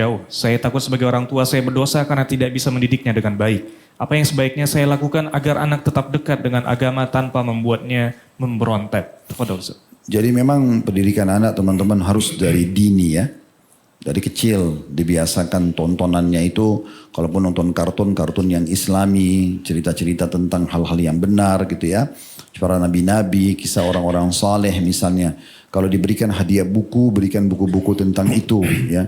jauh. Saya takut sebagai orang tua saya berdosa karena tidak bisa mendidiknya dengan baik. Apa yang sebaiknya saya lakukan agar anak tetap dekat dengan agama tanpa membuatnya memberontak? Tafadhol, Ustaz. Jadi memang pendidikan anak teman-teman harus dari dini ya. Dari kecil dibiasakan tontonannya itu, kalaupun nonton kartun-kartun yang islami, cerita-cerita tentang hal-hal yang benar gitu ya. Para nabi-nabi, kisah orang-orang saleh misalnya. Kalau diberikan hadiah buku, berikan buku-buku tentang itu ya.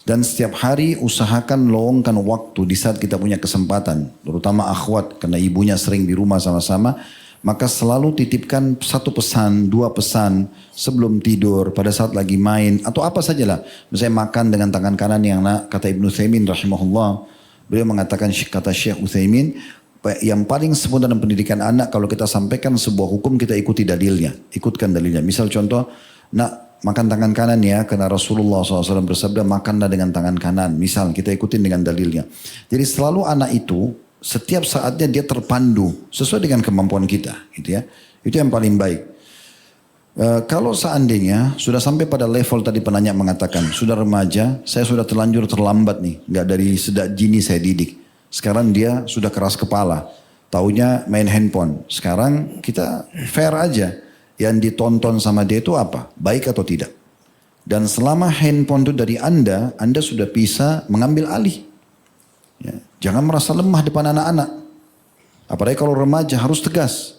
Dan setiap hari usahakan luangkan waktu di saat kita punya kesempatan. Terutama akhwat, karena ibunya sering di rumah sama-sama. Maka selalu titipkan satu pesan, dua pesan sebelum tidur, pada saat lagi main, atau apa sajalah. Misalnya makan dengan tangan kanan yang kata Ibnu Utsaimin rahimahullah. Beliau mengatakan, kata Syekh Utsaimin, yang paling sempurna dalam pendidikan anak, kalau kita sampaikan sebuah hukum, kita ikuti dalilnya. Ikutkan dalilnya. Misal contoh, nak makan tangan kanan ya, karena Rasulullah SAW bersabda, makanlah dengan tangan kanan. Misal, kita ikutin dengan dalilnya. Jadi selalu anak itu, setiap saatnya dia terpandu sesuai dengan kemampuan kita, gitu ya. Itu yang paling baik. Kalau seandainya sudah sampai pada level tadi penanya mengatakan sudah remaja, saya sudah terlanjur terlambat nih, nggak dari sejak dini saya didik. Sekarang dia sudah keras kepala, taunya main handphone. Sekarang kita fair aja, yang ditonton sama dia itu apa, baik atau tidak. Dan selama handphone itu dari Anda sudah bisa mengambil alih. Ya, jangan merasa lemah depan anak-anak. Apalagi kalau remaja harus tegas.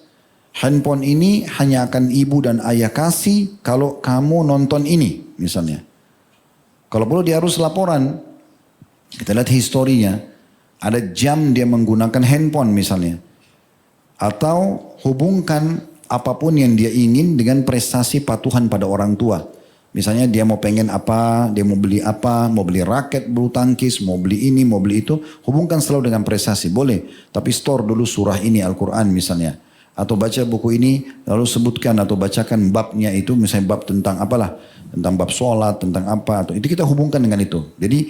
Handphone ini hanya akan ibu dan ayah kasih kalau kamu nonton ini misalnya. Kalau perlu dia harus laporan. Kita lihat historinya. Ada jam dia menggunakan handphone misalnya. Atau hubungkan apapun yang dia ingin dengan prestasi patuhan pada orang tua. Misalnya dia mau pengen apa, dia mau beli raket bulu tangkis, mau beli ini, mau beli itu. Hubungkan selalu dengan prestasi, boleh. Tapi store dulu surah ini Al-Quran misalnya. Atau baca buku ini, lalu sebutkan atau bacakan babnya itu, misalnya bab tentang apalah. Tentang bab sholat, tentang apa. Atau itu kita hubungkan dengan itu. Jadi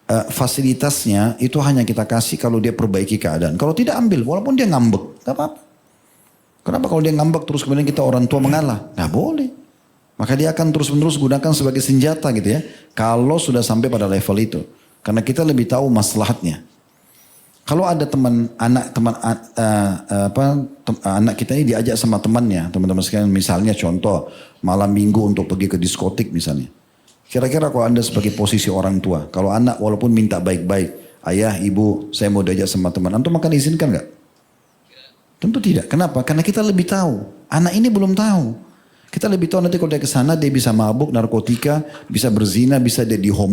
fasilitasnya itu hanya kita kasih kalau dia perbaiki keadaan. Kalau tidak ambil, walaupun dia ngambek, gak apa-apa. Kenapa kalau dia ngambek terus kemudian kita orang tua mengalah? Gak boleh. Maka dia akan terus-menerus gunakan sebagai senjata gitu ya. Kalau sudah sampai pada level itu. Karena kita lebih tahu maslahatnya. Kalau ada anak kita ini diajak sama temannya. Teman-teman sekalian misalnya contoh malam minggu untuk pergi ke diskotik misalnya. Kira-kira kalau Anda sebagai posisi orang tua. Kalau anak walaupun minta baik-baik. Ayah, ibu, saya mau diajak sama teman. Antum akan izinkan gak? Tentu tidak. Kenapa? Karena kita lebih tahu. Anak ini belum tahu. Kita lebih tahu nanti kalau dia ke sana dia bisa mabuk, narkotika, bisa berzina, bisa dia dihomo.